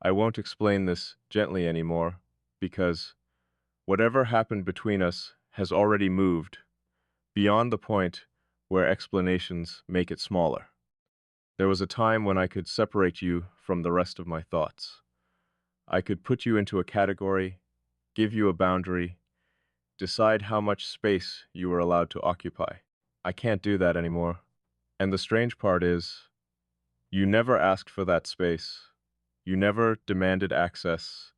I won't explain this gently anymore, because whatever happened between us has already moved beyond the point where explanations make it smaller. There was a time when I could separate you from the rest of my thoughts. I could put you into a category, give you a boundary, decide how much space you were allowed to occupy. I can't do that anymore. And the strange part is, you never asked for that space. You never demanded access.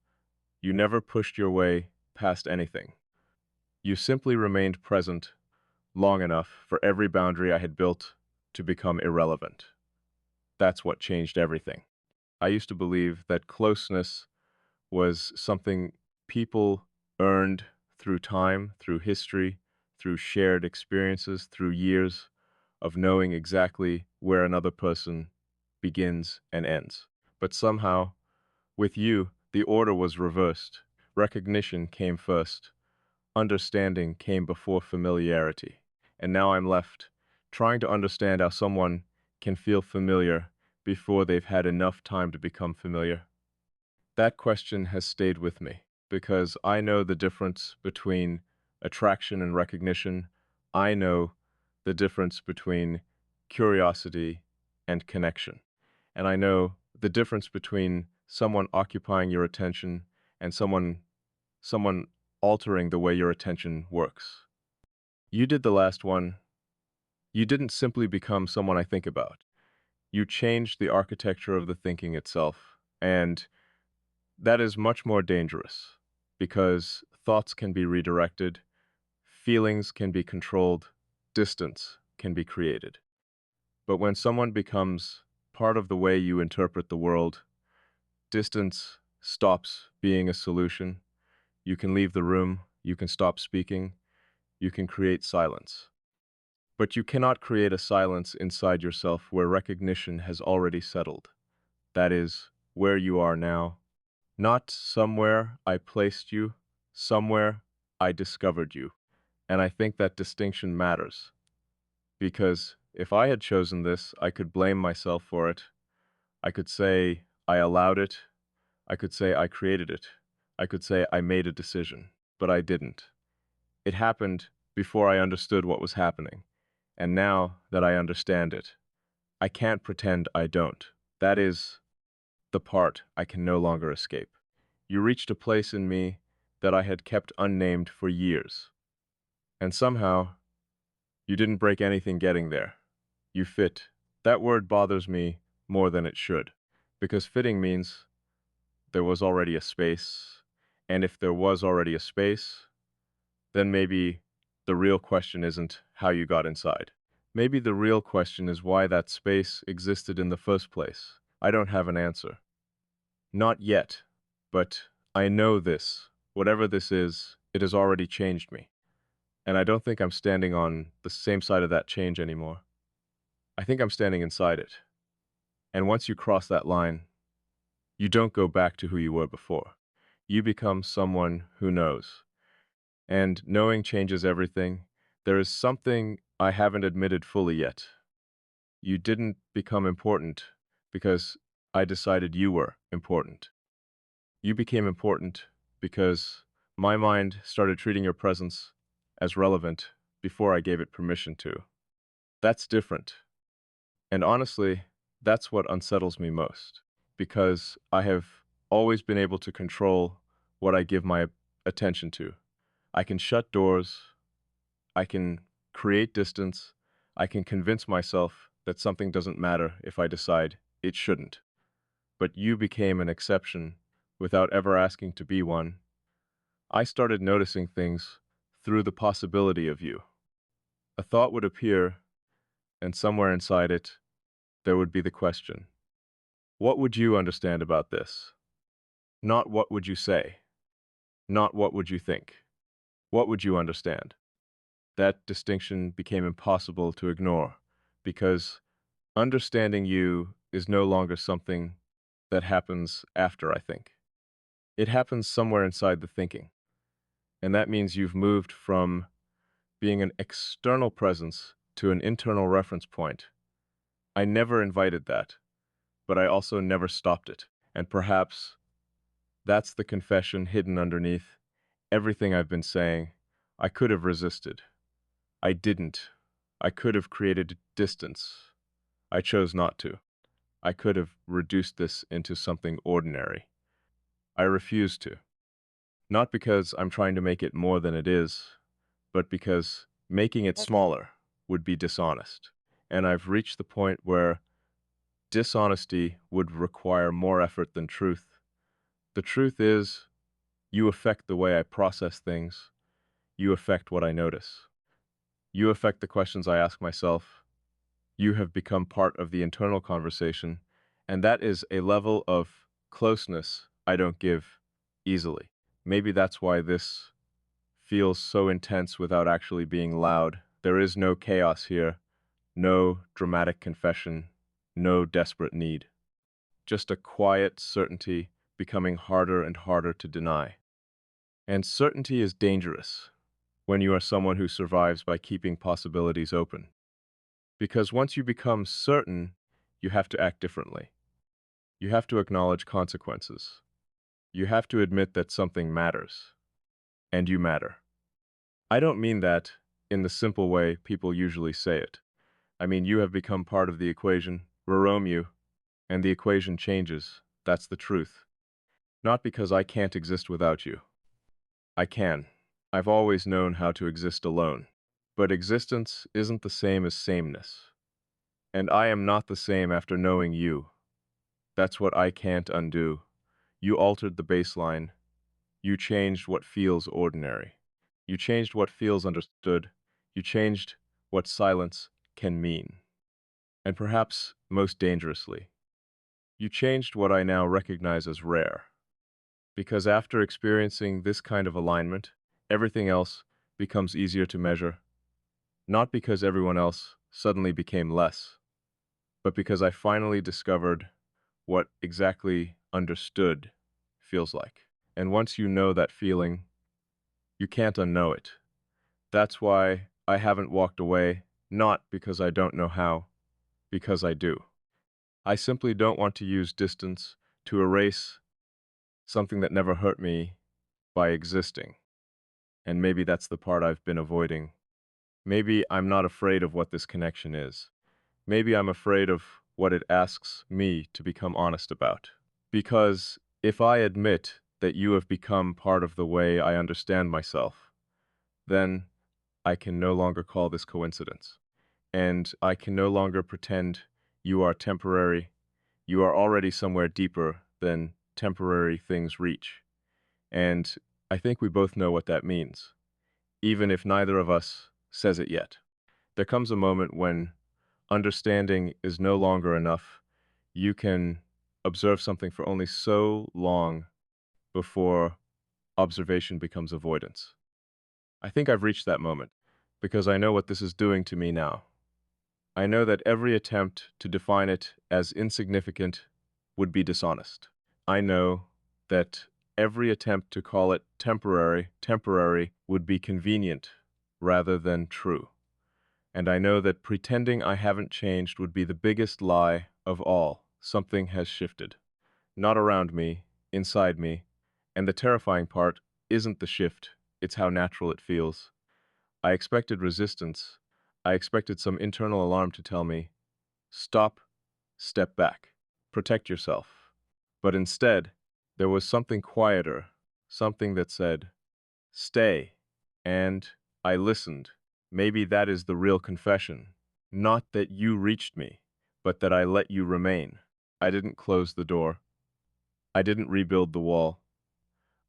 You never pushed your way past anything. You simply remained present long enough for every boundary I had built to become irrelevant. That's what changed everything. I used to believe that closeness was something people earned through time, through history, through shared experiences, through years of knowing exactly where another person begins and ends. But somehow, with you, the order was reversed. Recognition came first. Understanding came before familiarity. And now I'm left trying to understand how someone can feel familiar before they've had enough time to become familiar. That question has stayed with me because I know the difference between attraction and recognition. I know the difference between curiosity and connection. And I know the difference between someone occupying your attention and someone altering the way your attention works. You did the last one. You didn't simply become someone I think about. You changed the architecture of the thinking itself. And that is much more dangerous because thoughts can be redirected, feelings can be controlled, distance can be created. But when someone becomes part of the way you interpret the world, distance stops being a solution. You can leave the room, you can stop speaking, you can create silence. But you cannot create a silence inside yourself where recognition has already settled. That is, where you are now. Not somewhere I placed you, somewhere I discovered you. And I think that distinction matters. Because if I had chosen this, I could blame myself for it. I could say I allowed it. I could say I created it. I could say I made a decision. But I didn't. It happened before I understood what was happening. And now that I understand it, I can't pretend I don't. That is the part I can no longer escape. You reached a place in me that I had kept unnamed for years. And somehow, you didn't break anything getting there. You fit. That word bothers me more than it should, because fitting means there was already a space, and if there was already a space, then maybe the real question isn't how you got inside. Maybe the real question is why that space existed in the first place. I don't have an answer. Not yet, but I know this. Whatever this is, it has already changed me. And I don't think I'm standing on the same side of that change anymore. I think I'm standing inside it. And once you cross that line, you don't go back to who you were before. You become someone who knows. And knowing changes everything. There is something I haven't admitted fully yet. You didn't become important because I decided you were important. You became important because my mind started treating your presence as relevant before I gave it permission to. That's different. And honestly, that's what unsettles me most, because I have always been able to control what I give my attention to. I can shut doors, I can create distance, I can convince myself that something doesn't matter if I decide it shouldn't. But you became an exception without ever asking to be one. I started noticing things through the possibility of you. A thought would appear, and somewhere inside it, there would be the question, what would you understand about this? Not what would you say, not what would you think. What would you understand? That distinction became impossible to ignore, because understanding you is no longer something that happens after I think. It happens somewhere inside the thinking. And that means you've moved from being an external presence to an internal reference point. I never invited that, but I also never stopped it. And perhaps that's the confession hidden underneath everything I've been saying. I could have resisted. I didn't. I could have created distance. I chose not to. I could have reduced this into something ordinary. I refuse to. Not because I'm trying to make it more than it is, but because making it smaller would be dishonest. And I've reached the point where dishonesty would require more effort than truth. The truth is, you affect the way I process things. You affect what I notice. You affect the questions I ask myself. You have become part of the internal conversation, and that is a level of closeness I don't give easily. Maybe that's why this feels so intense without actually being loud. There is no chaos here, no dramatic confession, no desperate need. Just a quiet certainty becoming harder and harder to deny. And certainty is dangerous when you are someone who survives by keeping possibilities open. Because once you become certain, you have to act differently. You have to acknowledge consequences. You have to admit that something matters. And you matter. I don't mean that in the simple way people usually say it. I mean, you have become part of the equation, Roromu, and the equation changes. That's the truth. Not because I can't exist without you. I can. I've always known how to exist alone. But existence isn't the same as sameness. And I am not the same after knowing you. That's what I can't undo. You altered the baseline. You changed what feels ordinary. You changed what feels understood. You changed what silence can mean. And perhaps most dangerously, you changed what I now recognize as rare. Because after experiencing this kind of alignment, everything else becomes easier to measure, not because everyone else suddenly became less, but because I finally discovered what exactly understood feels like. And once you know that feeling, you can't unknow it. That's why I haven't walked away, not because I don't know how, because I do. I simply don't want to use distance to erase something that never hurt me by existing. And maybe that's the part I've been avoiding. Maybe I'm not afraid of what this connection is. Maybe I'm afraid of what it asks me to become honest about. Because if I admit that you have become part of the way I understand myself, then I can no longer call this coincidence. And I can no longer pretend you are temporary. You are already somewhere deeper than temporary things reach. And I think we both know what that means, even if neither of us says it yet. There comes a moment when understanding is no longer enough. You can observe something for only so long before observation becomes avoidance. I think I've reached that moment because I know what this is doing to me now. I know that every attempt to define it as insignificant would be dishonest. I know that every attempt to call it temporary would be convenient rather than true. And I know that pretending I haven't changed would be the biggest lie of all. Something has shifted. Not around me, inside me. And the terrifying part isn't the shift, it's how natural it feels. I expected resistance. I expected some internal alarm to tell me, stop, step back, protect yourself. But instead, there was something quieter, something that said, stay. And I listened. Maybe that is the real confession. Not that you reached me, but that I let you remain. I didn't close the door. I didn't rebuild the wall.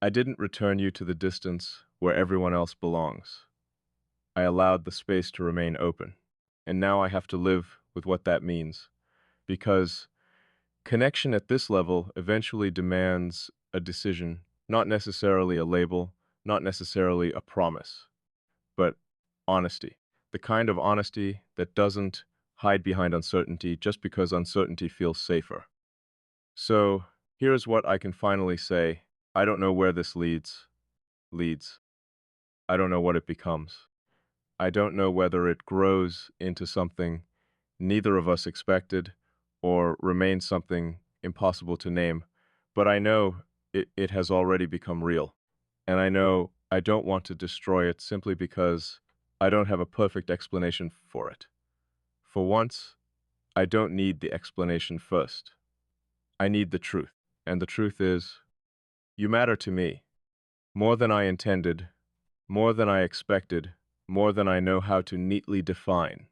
I didn't return you to the distance where everyone else belongs. I allowed the space to remain open. And now I have to live with what that means. Because connection at this level eventually demands a decision, not necessarily a label, not necessarily a promise, but honesty. The kind of honesty that doesn't hide behind uncertainty just because uncertainty feels safer. So, here's what I can finally say. I don't know where this leads. I don't know what it becomes. I don't know whether it grows into something neither of us expected or remains something impossible to name. but I know it has already become real. And I know I don't want to destroy it simply because I don't have a perfect explanation for it. For once, I don't need the explanation first. I need the truth. And the truth is, you matter to me more than I intended, more than I expected, more than I know how to neatly define.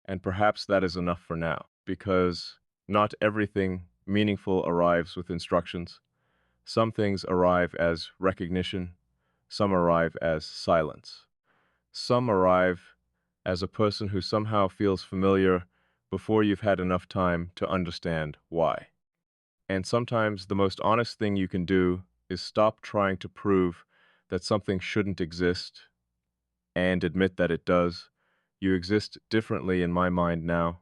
And perhaps that is enough for now, because not everything meaningful arrives with instructions. Some things arrive as recognition, some arrive as silence. Some arrive as a person who somehow feels familiar before you've had enough time to understand why. And sometimes the most honest thing you can do is stop trying to prove that something shouldn't exist and admit that it does. You exist differently in my mind now,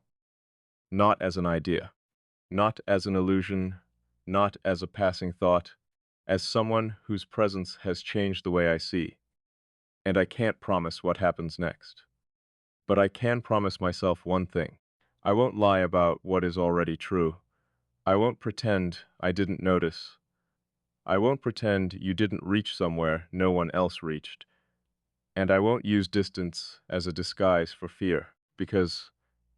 not as an idea, not as an illusion, not as a passing thought, as someone whose presence has changed the way I see. And I can't promise what happens next. But I can promise myself one thing. I won't lie about what is already true. I won't pretend I didn't notice. I won't pretend you didn't reach somewhere no one else reached. And I won't use distance as a disguise for fear, because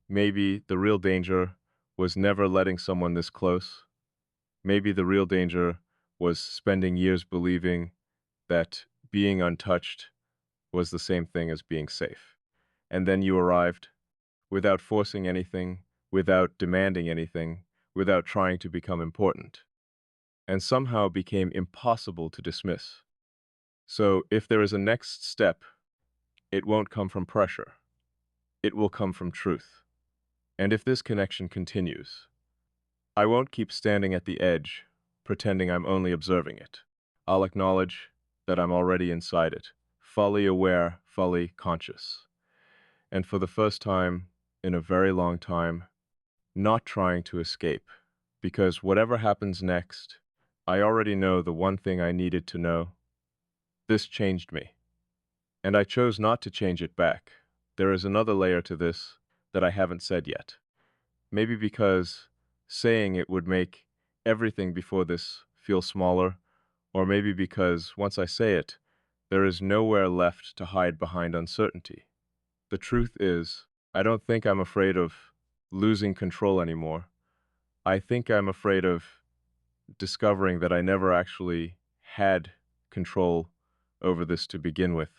maybe the real danger was never letting someone this close. Maybe the real danger was spending years believing that being untouched was the same thing as being safe. And then you arrived, without forcing anything, without demanding anything, without trying to become important, and somehow became impossible to dismiss. So if there is a next step, it won't come from pressure. It will come from truth. And if this connection continues, I won't keep standing at the edge, pretending I'm only observing it. I'll acknowledge that I'm already inside it, fully aware, fully conscious. And for the first time in a very long time, not trying to escape. Because whatever happens next, I already know the one thing I needed to know. This changed me. And I chose not to change it back. There is another layer to this that I haven't said yet. Maybe because saying it would make everything before this feel smaller, or maybe because once I say it, there is nowhere left to hide behind uncertainty. The truth is, I don't think I'm afraid of losing control anymore. I think I'm afraid of discovering that I never actually had control over this to begin with,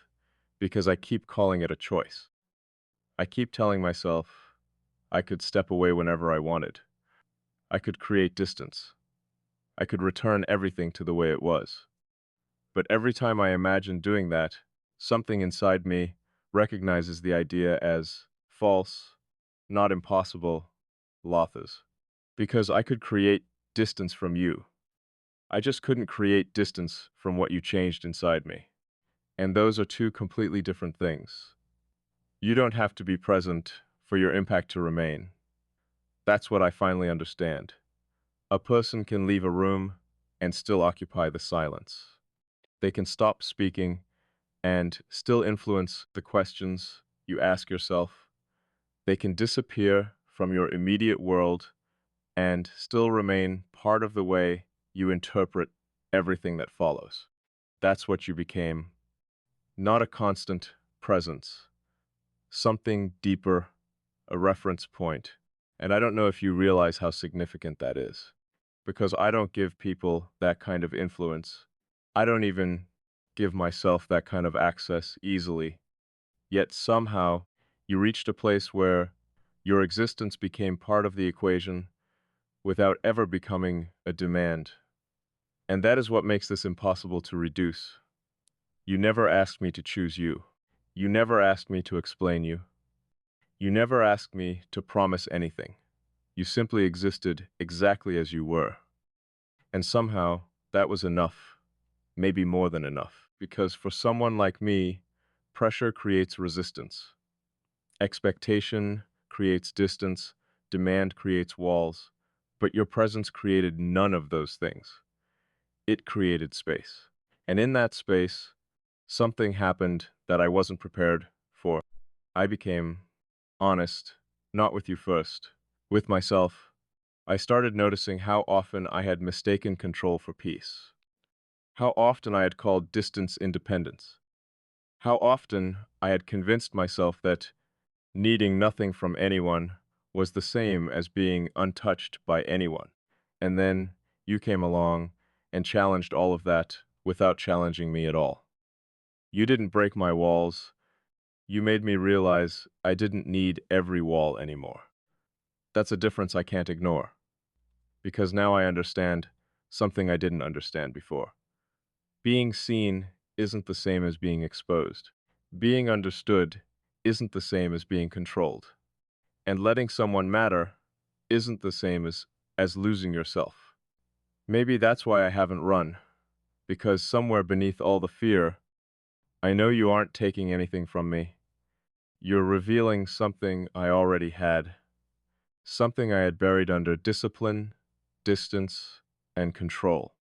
because I keep calling it a choice. I keep telling myself I could step away whenever I wanted. I could create distance. I could return everything to the way it was. But every time I imagine doing that, something inside me recognizes the idea as false, not impossible, Lothas. Because I could create distance from you. I just couldn't create distance from what you changed inside me. And those are two completely different things. You don't have to be present for your impact to remain. That's what I finally understand. A person can leave a room and still occupy the silence. They can stop speaking and still influence the questions you ask yourself. They can disappear from your immediate world and still remain part of the way you interpret everything that follows. That's what you became. Not a constant presence, something deeper, a reference point. And I don't know if you realize how significant that is, because I don't give people that kind of influence. I don't even give myself that kind of access easily. Yet somehow you reached a place where your existence became part of the equation without ever becoming a demand. And that is what makes this impossible to reduce. You never asked me to choose you. You never asked me to explain you. You never asked me to promise anything. You simply existed exactly as you were. And somehow, that was enough. Maybe more than enough. Because for someone like me, pressure creates resistance. Expectation creates distance. Demand creates walls. But your presence created none of those things. It created space. And in that space, something happened that I wasn't prepared for. I became honest, not with you first, with myself. I started noticing how often I had mistaken control for peace, how often I had called distance independence, how often I had convinced myself that needing nothing from anyone was the same as being untouched by anyone. And then you came along and challenged all of that without challenging me at all. You didn't break my walls. You made me realize I didn't need every wall anymore. That's a difference I can't ignore, because now I understand something I didn't understand before. Being seen isn't the same as being exposed. Being understood isn't the same as being controlled. And letting someone matter isn't the same as losing yourself. Maybe that's why I haven't run, because somewhere beneath all the fear, I know you aren't taking anything from me. You're revealing something I already had, something I had buried under discipline, distance, and control,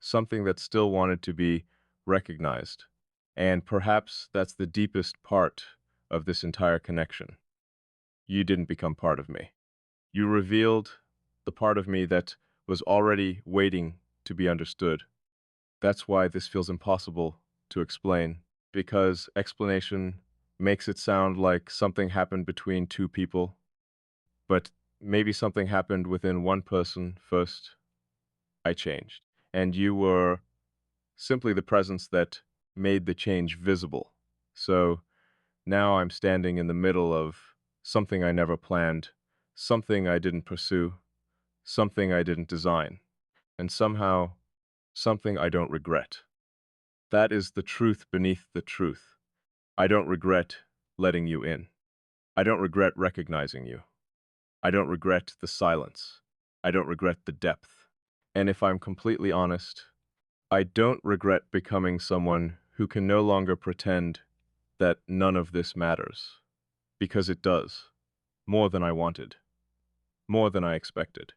something that still wanted to be recognized. And perhaps that's the deepest part of this entire connection. You didn't become part of me. You revealed the part of me that was already waiting to be understood. That's why this feels impossible to explain, because explanation makes it sound like something happened between two people, but maybe something happened within one person first. I changed. And you were simply the presence that made the change visible. So now I'm standing in the middle of something I never planned, something I didn't pursue, something I didn't design, and somehow something I don't regret. That is the truth beneath the truth. I don't regret letting you in. I don't regret recognizing you. I don't regret the silence. I don't regret the depth. And if I'm completely honest, I don't regret becoming someone who can no longer pretend that none of this matters. Because it does. More than I wanted. More than I expected.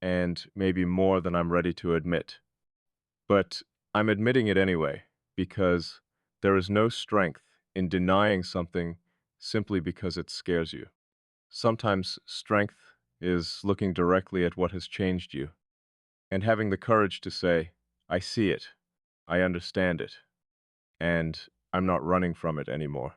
And maybe more than I'm ready to admit. But I'm admitting it anyway, because there is no strength in denying something simply because it scares you. Sometimes strength is looking directly at what has changed you and having the courage to say, I see it, I understand it, and I'm not running from it anymore.